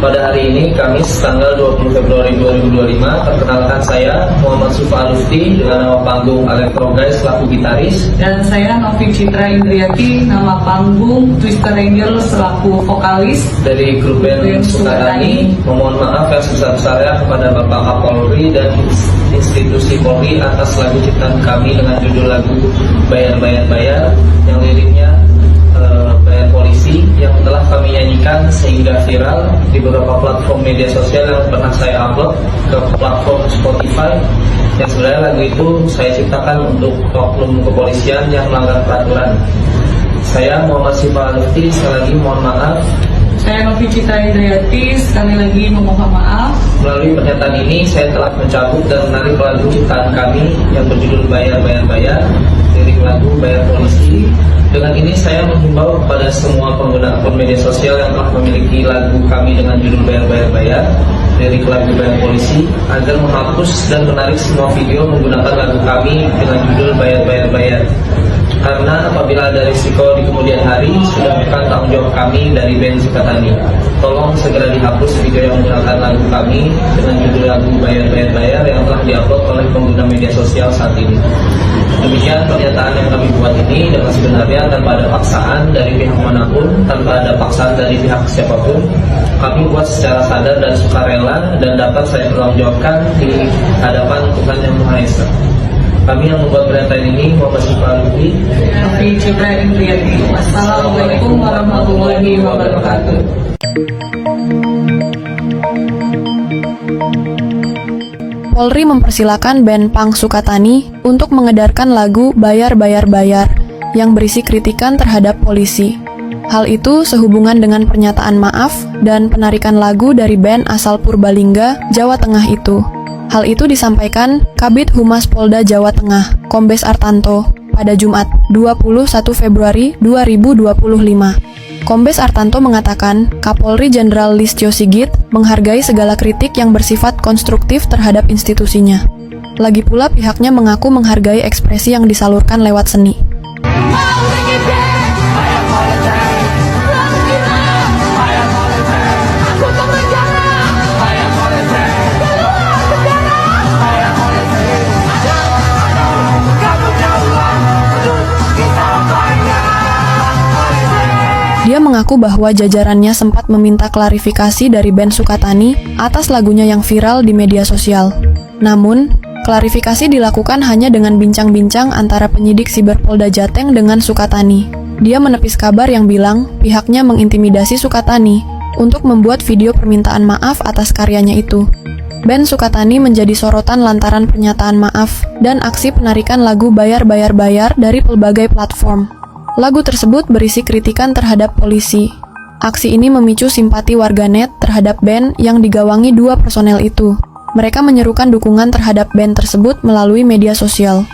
Pada hari ini, Kamis tanggal 20 Februari 2025, perkenalkan saya Muhammad Sufa Lufti dengan nama panggung Electro Guys selaku gitaris. Dan saya Novi Citra Indriati, nama panggung Twister Angel selaku vokalis Dari grup band Sukatani. Memohon maaf yang sebesar-besarnya kepada Bapak Kapolri dan institusi Polri atas lagu ciptaan kami dengan judul lagu Bayar-Bayar-Bayar yang liriknya bayar polisi, yang telah kami nyanyikan sehingga viral di beberapa platform media sosial yang pernah saya upload ke platform Spotify. Yang sebenarnya lagu itu saya ciptakan untuk oknum kepolisian yang melanggar peraturan. Saya Muhammad Sufa Lufti, sekali lagi mohon maaf. Saya Novi Citra Indriati, sekali lagi memohon maaf. Melalui pernyataan ini saya telah mencabut dan menarik lagu ciptaan kami yang berjudul Bayar-Bayar-Bayar, lirik lagu Bayar Polisi. Dengan ini saya menghimbau kepada semua pengguna akun media sosial yang telah memiliki lagu kami dengan judul Bayar-Bayar-Bayar, lirik lagu Bayar Polisi, agar menghapus dan menarik semua video menggunakan lagu kami dengan judul Bayar-Bayar-Bayar. Karena apabila ada risiko di kemudian hari, sudah bukan tanggung jawab kami dari band Sukatani. Tolong segera dihapus video yang menggunakan lagu kami dengan judul lagu Bayar-Bayar-Bayar yang telah diupload oleh pengguna media sosial saat ini. Demikian pernyataan yang kami buat ini dengan sebenarnya tanpa ada paksaan dari pihak manapun, tanpa ada paksaan dari pihak siapapun. Kami buat secara sadar dan sukarela dan dapat saya pertanggungjawabkan di hadapan Tuhan Yang Maha Esa. Kami yang membuat pernyataan ini Muhammad Sufa Lufti, Novi Citra Indriati. Wassalamualaikum warahmatullahi wabarakatuh. Polri mempersilakan band punk Sukatani untuk mengedarkan lagu Bayar-Bayar-Bayar yang berisi kritikan terhadap polisi. Hal itu sehubungan dengan pernyataan maaf dan penarikan lagu dari band asal Purbalingga, Jawa Tengah itu. Hal itu disampaikan Kabid Humas Polda Jawa Tengah, Kombes Artanto, pada Jumat 21 Februari 2025. Kombes Artanto mengatakan, Kapolri Jenderal Listio Sigit menghargai segala kritik yang bersifat konstruktif terhadap institusinya. Lagi pula pihaknya mengaku menghargai ekspresi yang disalurkan lewat seni. Dia mengaku bahwa jajarannya sempat meminta klarifikasi dari band Sukatani atas lagunya yang viral di media sosial. Namun, klarifikasi dilakukan hanya dengan bincang-bincang antara penyidik Siber Polda Jateng dengan Sukatani. Dia menepis kabar yang bilang pihaknya mengintimidasi Sukatani untuk membuat video permintaan maaf atas karyanya itu. Band Sukatani menjadi sorotan lantaran pernyataan maaf dan aksi penarikan lagu Bayar-Bayar-Bayar dari pelbagai platform. Lagu tersebut berisi kritikan terhadap polisi. Aksi ini memicu simpati warganet terhadap band yang digawangi dua personel itu. Mereka menyerukan dukungan terhadap band tersebut melalui media sosial.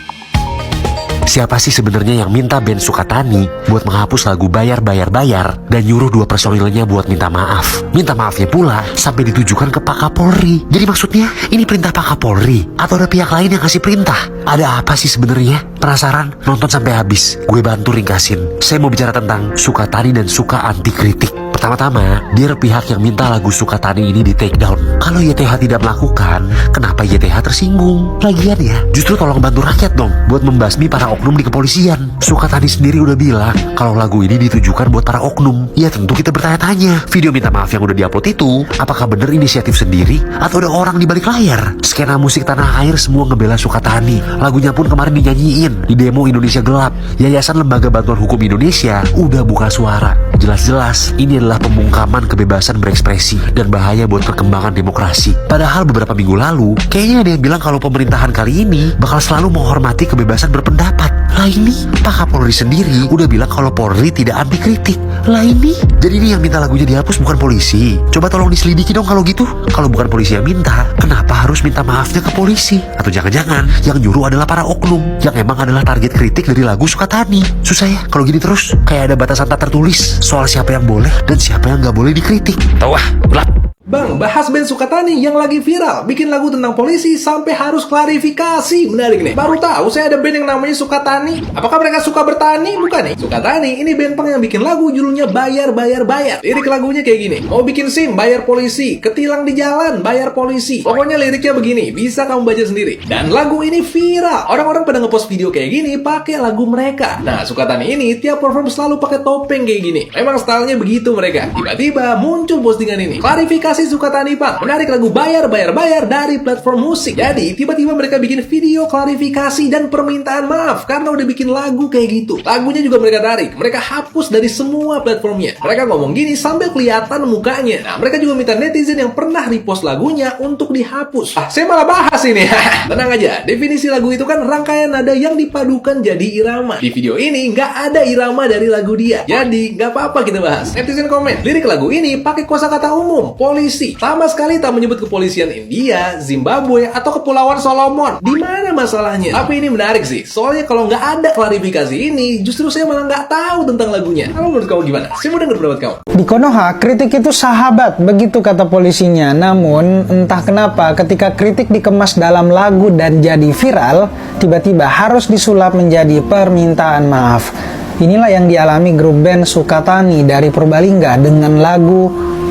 Siapa sih sebenarnya yang minta band Sukatani buat menghapus lagu Bayar-Bayar-Bayar dan nyuruh dua personilnya buat minta maaf? Minta maafnya pula sampai ditujukan ke Pak Kapolri. Jadi maksudnya ini perintah Pak Kapolri atau ada pihak lain yang kasih perintah? Ada apa sih sebenarnya? Penasaran? Nonton sampai habis. Gue bantu ringkasin. Saya mau bicara tentang Sukatani dan Suka anti kritik. Pertama-tama, dia pihak yang minta lagu Sukatani ini di take down. Kalau YTH tidak melakukan, kenapa YTH tersinggung? Lagian ya, justru tolong bantu rakyat dong buat membasmi para oknum di kepolisian. Sukatani sendiri udah bilang kalau lagu ini ditujukan buat para oknum. Ya tentu kita bertanya-tanya, video minta maaf yang udah diupload itu apakah bener inisiatif sendiri atau ada orang di balik layar? Skena musik tanah air semua ngebela Sukatani. Lagunya pun kemarin dinyanyiin di demo Indonesia Gelap. Yayasan Lembaga Bantuan Hukum Indonesia udah buka suara. Jelas-jelas ini adalah pembungkaman kebebasan berekspresi dan bahaya buat perkembangan demokrasi. Padahal beberapa minggu lalu, kayaknya ada yang bilang kalau pemerintahan kali ini bakal selalu menghormati kebebasan berpendapat. Lah ini, Pak Kapolri sendiri udah bilang kalau Polri tidak anti kritik. Lah ini, jadi ini yang minta lagunya dihapus bukan polisi. Coba tolong diselidiki dong kalau gitu. Kalau bukan polisi yang minta, kenapa harus minta maafnya ke polisi? Atau jangan-jangan yang nyuruh adalah para oknum yang emang adalah target kritik dari lagu Sukatani. Susah ya kalau gini terus, kayak ada batasan tak tertulis soal siapa yang boleh dan siapa yang nggak boleh dikritik. Tahu ah, gelap. Bang, bahas Ben Sukatani yang lagi viral, bikin lagu tentang polisi sampai harus klarifikasi. Menarik nih. Baru tahu saya ada band yang namanya Sukatani. Apakah mereka suka bertani? Bukan nih. Sukatani ini band punk yang bikin lagu judulnya Bayar Bayar Bayar. Lirik lagunya kayak gini. Mau bikin SIM, bayar polisi. Ketilang di jalan, bayar polisi. Pokoknya liriknya begini, bisa kamu baca sendiri. Dan lagu ini viral. Orang-orang pada ngepost video kayak gini pakai lagu mereka. Nah, Sukatani ini tiap perform selalu pakai topeng kayak gini. Memang stylenya begitu mereka. Tiba-tiba muncul postingan ini. Klarifikasi Sukatani Punk menarik lagu Bayar Bayar Bayar dari platform musik. Jadi tiba-tiba mereka bikin video klarifikasi dan permintaan maaf karena udah bikin lagu kayak gitu. Lagunya juga mereka tarik, mereka hapus dari semua platformnya. Mereka ngomong gini sambil kelihatan mukanya. Nah, mereka juga minta netizen yang pernah repost lagunya untuk dihapus. Saya malah bahas ini. Tenang aja, definisi lagu itu kan rangkaian nada yang dipadukan jadi irama. Di video ini nggak ada irama dari lagu dia, jadi nggak apa-apa kita bahas. Netizen komen, lirik lagu ini pakai kosakata umum, polisi. Sama sekali tak menyebut kepolisian India, Zimbabwe, atau Kepulauan Solomon. Di mana masalahnya? Tapi ini menarik sih. Soalnya kalau nggak ada klarifikasi ini, justru saya malah nggak tahu tentang lagunya. Kalau menurut kamu gimana? Saya mau dengar pendapat kamu. Di Konoha, kritik itu sahabat, begitu kata polisinya. Namun, entah kenapa ketika kritik dikemas dalam lagu dan jadi viral, tiba-tiba harus disulap menjadi permintaan maaf. Inilah yang dialami grup band Sukatani dari Purbalingga dengan lagu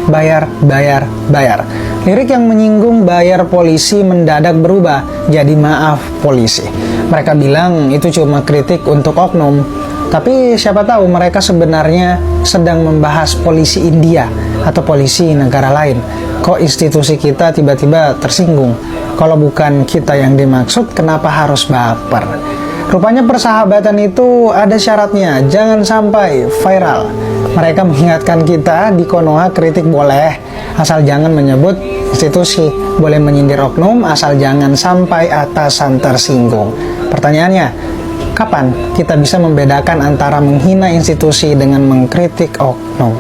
Bayar, Bayar, Bayar. Lirik yang menyinggung bayar polisi mendadak berubah jadi maaf polisi. Mereka bilang itu cuma kritik untuk oknum. Tapi siapa tahu mereka sebenarnya sedang membahas polisi India atau polisi negara lain. Kok institusi kita tiba-tiba tersinggung? Kalau bukan kita yang dimaksud, kenapa harus baper? Rupanya persahabatan itu ada syaratnya, jangan sampai viral. Mereka mengingatkan kita di Konoha kritik boleh, asal jangan menyebut institusi. Boleh menyindir oknum, asal jangan sampai atasan tersinggung. Pertanyaannya, kapan kita bisa membedakan antara menghina institusi dengan mengkritik oknum?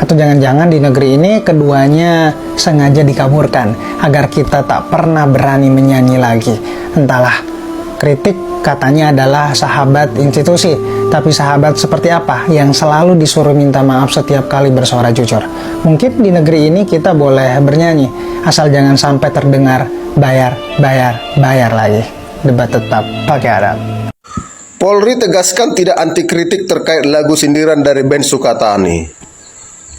Atau jangan-jangan di negeri ini keduanya sengaja dikaburkan agar kita tak pernah berani menyanyi lagi? Entahlah, kritik katanya adalah sahabat institusi, tapi sahabat seperti apa yang selalu disuruh minta maaf setiap kali bersuara jujur? Mungkin di negeri ini kita boleh bernyanyi, asal jangan sampai terdengar bayar, bayar, bayar lagi. Debat tetap pakai adab. Polri tegaskan tidak anti kritik terkait lagu sindiran dari band Sukatani.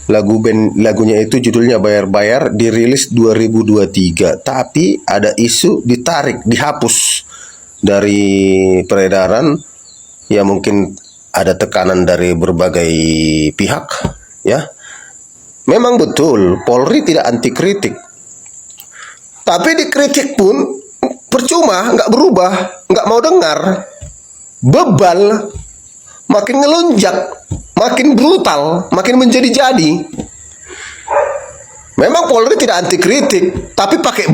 Lagunya itu judulnya Bayar Bayar, dirilis 2023, tapi ada isu ditarik, dihapus dari peredaran. Ya mungkin ada tekanan dari berbagai pihak, ya. Memang betul Polri tidak anti kritik, tapi dikritik pun percuma, nggak berubah, nggak mau dengar. Bebal, makin ngelunjak, makin brutal, makin menjadi-jadi. Memang Polri tidak anti kritik, tapi pakai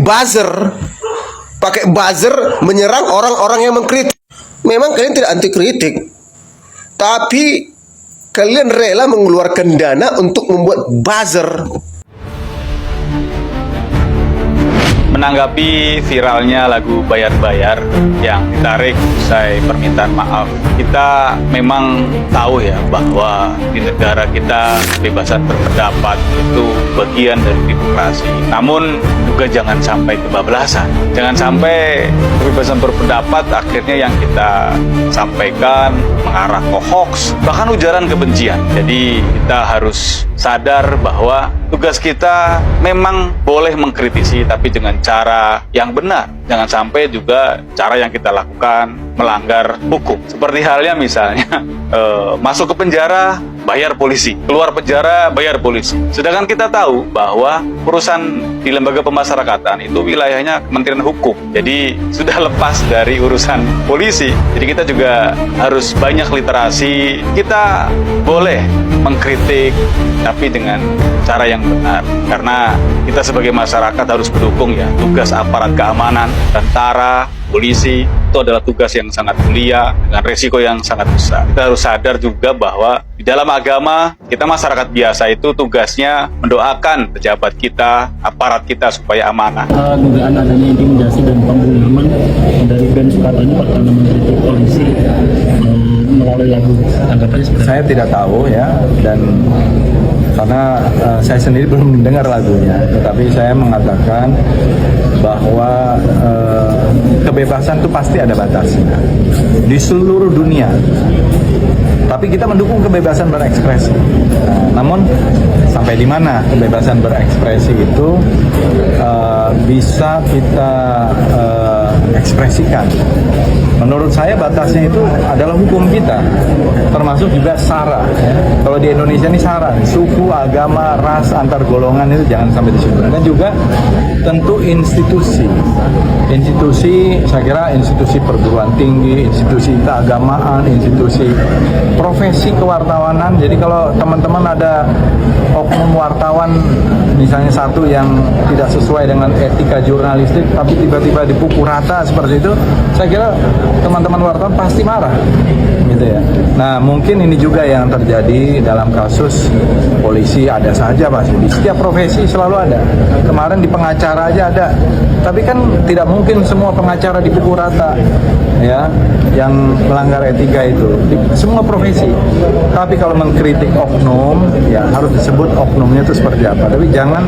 buzzer menyerang orang-orang yang mengkritik. Memang kalian tidak anti kritik, tapi kalian rela mengeluarkan dana untuk membuat buzzer. Menanggapi viralnya lagu Bayar Bayar yang ditarik usai permintaan maaf, kita memang tahu ya bahwa di negara kita kebebasan berpendapat itu bagian dari demokrasi. Namun juga jangan sampai kebablasan. Jangan sampai kebebasan berpendapat akhirnya yang kita sampaikan mengarah ke hoax, bahkan ujaran kebencian. Jadi kita harus sadar bahwa tugas kita memang boleh mengkritisi, tapi dengan cara yang benar. Jangan sampai juga cara yang kita lakukan melanggar hukum. Seperti halnya misalnya masuk ke penjara, bayar polisi. Keluar penjara, bayar polisi. Sedangkan kita tahu bahwa urusan di lembaga pemasyarakatan itu wilayahnya Kementerian Hukum. Jadi sudah lepas dari urusan polisi. Jadi kita juga harus banyak literasi. Kita boleh mengkritik, tapi dengan cara yang benar. Karena kita sebagai masyarakat harus mendukung ya tugas aparat keamanan, tentara, polisi. Itu adalah tugas yang sangat mulia dengan resiko yang sangat besar. Kita harus sadar juga bahwa di dalam agama kita masyarakat biasa itu tugasnya mendoakan pejabat kita, aparat kita supaya amanah. Dugaan adanya intimidasi dan pembunuhan dari band Sukatani karena mengkritik polisi melalui lagu. Tanggapannya seperti saya tidak tahu ya, dan karena saya sendiri belum mendengar lagunya, tetapi saya mengatakan bahwa kebebasan itu pasti ada batasnya di seluruh dunia. Tapi kita mendukung kebebasan berekspresi. Namun sampai di mana kebebasan berekspresi itu bisa kita ekspresikan? Menurut saya batasnya itu adalah hukum kita, termasuk juga SARA. Ya. Kalau di Indonesia ini SARA, suku, agama, ras, antar golongan itu jangan sampai disebut. Dan juga tentu institusi. Institusi, saya kira institusi perguruan tinggi, institusi keagamaan, institusi profesi kewartawanan. Jadi kalau teman-teman ada oknum wartawan, misalnya satu yang tidak sesuai dengan etika jurnalistik, tapi tiba-tiba dipukul rata seperti itu, saya kira teman-teman wartawan pasti marah, gitu ya. Nah, mungkin ini juga yang terjadi dalam kasus polisi, ada saja pasti. Di setiap profesi selalu ada. Kemarin di pengacara aja ada. Tapi kan tidak mungkin semua pengacara dipukul rata, ya, yang melanggar etika itu. Di semua profesi. Tapi kalau mengkritik oknum, ya harus disebut oknumnya itu seperti apa. Tapi jangan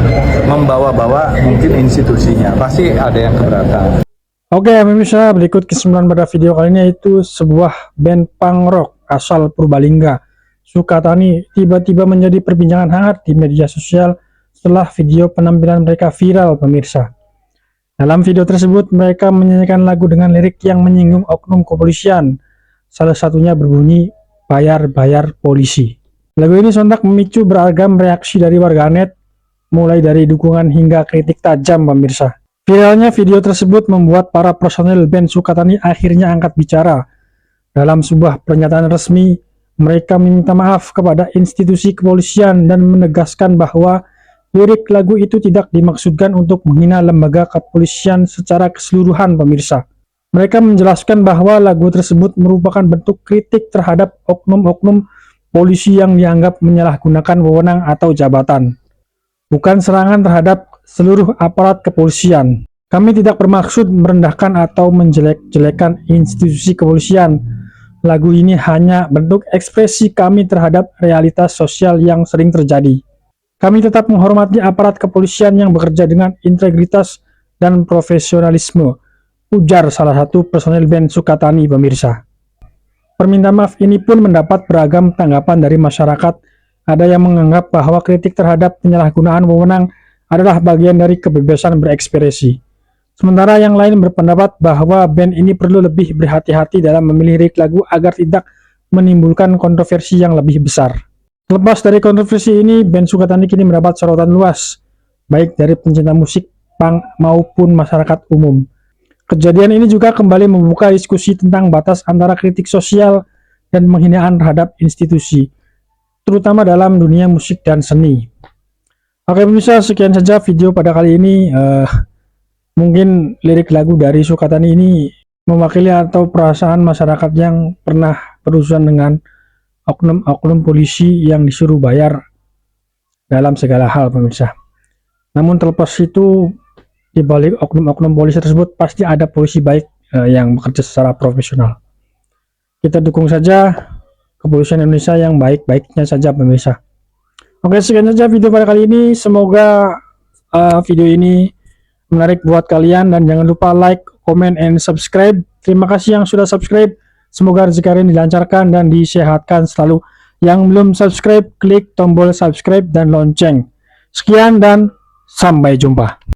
membawa-bawa mungkin institusinya. Pasti ada yang keberatan. Oke, pemirsa, berikut kesimpulan pada video kali ini, yaitu sebuah band punk rock asal Purbalingga, Sukatani, tiba-tiba menjadi perbincangan hangat di media sosial setelah video penampilan mereka viral, pemirsa. Dalam video tersebut, mereka menyanyikan lagu dengan lirik yang menyinggung oknum kepolisian. Salah satunya berbunyi, "Bayar-bayar polisi". Lagu ini sontak memicu beragam reaksi dari warganet, mulai dari dukungan hingga kritik tajam, pemirsa. Viralnya video tersebut membuat para personel band Sukatani akhirnya angkat bicara. Dalam sebuah pernyataan resmi, mereka meminta maaf kepada institusi kepolisian dan menegaskan bahwa lirik lagu itu tidak dimaksudkan untuk menghina lembaga kepolisian secara keseluruhan, pemirsa. Mereka menjelaskan bahwa lagu tersebut merupakan bentuk kritik terhadap oknum-oknum polisi yang dianggap menyalahgunakan wewenang atau jabatan, bukan serangan terhadap seluruh aparat kepolisian. Kami tidak bermaksud merendahkan atau menjelek-jelekan institusi kepolisian. Lagu ini hanya bentuk ekspresi kami terhadap realitas sosial yang sering terjadi. Kami tetap menghormati aparat kepolisian yang bekerja dengan integritas dan profesionalisme, ujar salah satu personel band Sukatani, pemirsa. Permintaan maaf ini pun mendapat beragam tanggapan dari masyarakat. Ada yang menganggap bahwa kritik terhadap penyalahgunaan wewenang adalah bagian dari kebebasan berekspresi. Sementara yang lain berpendapat bahwa band ini perlu lebih berhati-hati dalam memilih lirik lagu agar tidak menimbulkan kontroversi yang lebih besar. Lepas dari kontroversi ini, band Sukatani kini mendapat sorotan luas, baik dari pencinta musik, punk, maupun masyarakat umum. Kejadian ini juga kembali membuka diskusi tentang batas antara kritik sosial dan penghinaan terhadap institusi, terutama dalam dunia musik dan seni. Oke pemirsa, sekian saja video pada kali ini. Mungkin lirik lagu dari Sukatani ini mewakili atau perasaan masyarakat yang pernah berurusan dengan oknum-oknum polisi yang disuruh bayar dalam segala hal, pemirsa. Namun terlepas itu, di balik oknum-oknum polisi tersebut pasti ada polisi baik yang bekerja secara profesional. Kita dukung saja kepolisian Indonesia yang baik-baiknya saja, pemirsa. Oke, sekian saja video pada kali ini. Semoga video ini menarik buat kalian, dan jangan lupa like, comment, and subscribe. Terima kasih yang sudah subscribe. Semoga rezeki kalian dilancarkan dan disehatkan selalu. Yang belum subscribe, klik tombol subscribe dan lonceng. Sekian dan sampai jumpa.